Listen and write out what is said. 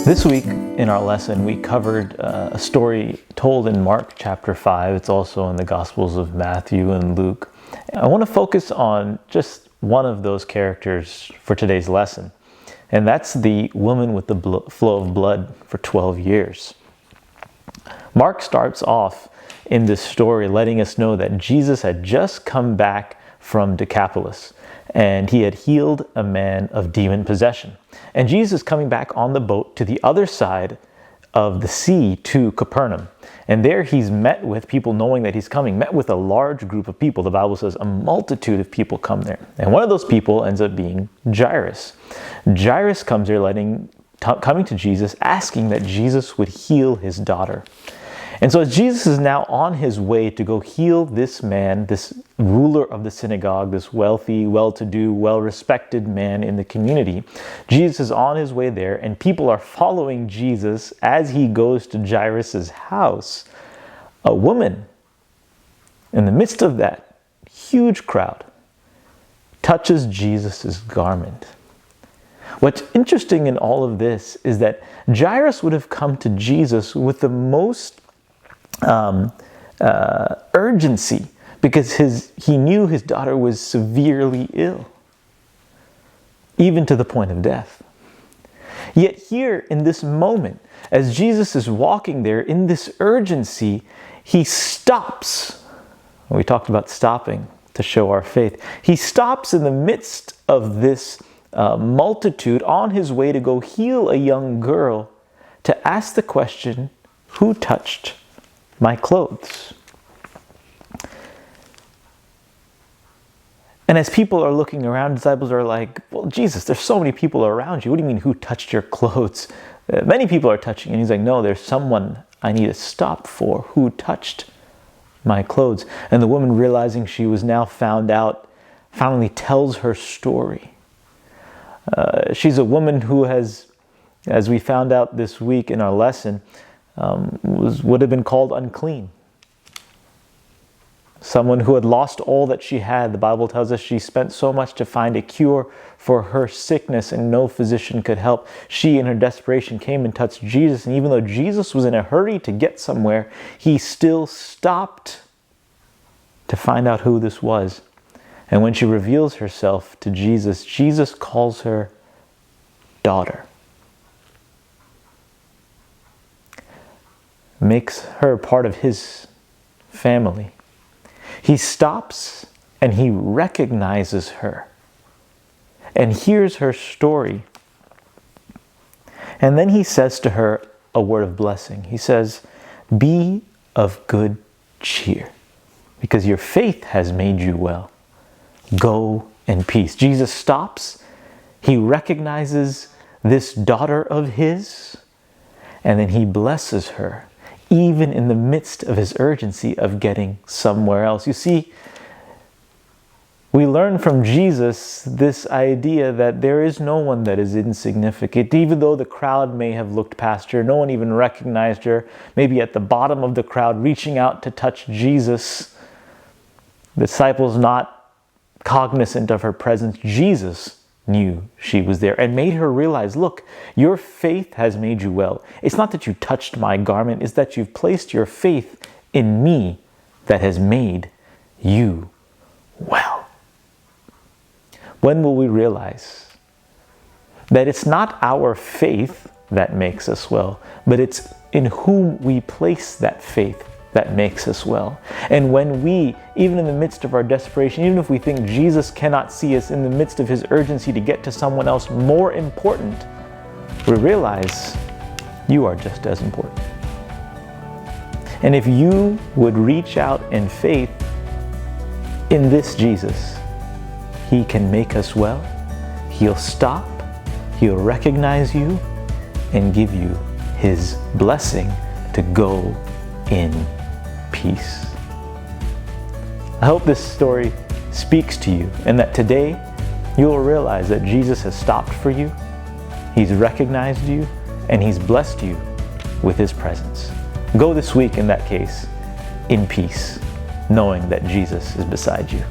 This week in our lesson, we covered a story told in Mark chapter 5. It's also in the Gospels of Matthew and Luke. I want to focus on just one of those characters for today's lesson, and that's the woman with the flow of blood for 12 years. Mark starts off in this story letting us know that Jesus had just come back from Decapolis, and he had healed a man of demon possession. And Jesus is coming back on the boat to the other side of the sea to Capernaum. And there he's met with people, knowing that he's coming, met with a large group of people. The Bible says a multitude of people come there. And one of those people ends up being Jairus. Jairus comes there coming to Jesus, asking that Jesus would heal his daughter. And so as Jesus is now on his way to go heal this man, this ruler of the synagogue, this wealthy, well-to-do, well-respected man in the community, Jesus is on his way there, and people are following Jesus as he goes to Jairus' house. A woman, in the midst of that huge crowd, touches Jesus' garment. What's interesting in all of this is that Jairus would have come to Jesus with the most urgency, because he knew his daughter was severely ill, even to the point of death. Yet here in this moment, as Jesus is walking there in this urgency, he stops. We talked about stopping to show our faith. He stops in the midst of this multitude on his way to go heal a young girl to ask the question, "Who touched my clothes?" And as people are looking around, disciples are like, "Well, Jesus, there's so many people around you. What do you mean, who touched your clothes?" Many people are touching. And he's like, "No, there's someone I need to stop for. Who touched my clothes?" And the woman, realizing she was now found out, finally tells her story. She's a woman who has, as we found out this week in our lesson, would have been called unclean. Someone who had lost all that she had. The Bible tells us she spent so much to find a cure for her sickness, and no physician could help. She, in her desperation, came and touched Jesus. And even though Jesus was in a hurry to get somewhere, he still stopped to find out who this was. And when she reveals herself to Jesus, Jesus calls her daughter. Makes her part of his family. He stops and he recognizes her and hears her story. And then he says to her a word of blessing. He says, "Be of good cheer, because your faith has made you well. Go in peace." Jesus stops. He recognizes this daughter of his, and then he blesses her, even in the midst of his urgency of getting somewhere else. You see, we learn from Jesus this idea that there is no one that is insignificant. Even though the crowd may have looked past her, no one even recognized her, maybe at the bottom of the crowd reaching out to touch Jesus, the disciples not cognizant of her presence, Jesus knew she was there and made her realize, "Look, your faith has made you well. It's not that you touched my garment, it's that you've placed your faith in me that has made you well." When will we realize that it's not our faith that makes us well, but it's in whom we place that faith that makes us well? And when we, even in the midst of our desperation, even if we think Jesus cannot see us in the midst of his urgency to get to someone else more important, we realize you are just as important. And if you would reach out in faith in this Jesus, he can make us well. He'll stop, he'll recognize you, and give you his blessing to go in peace. I hope this story speaks to you, and that today you will realize that Jesus has stopped for you, he's recognized you, and he's blessed you with his presence. Go this week in that case in peace, knowing that Jesus is beside you.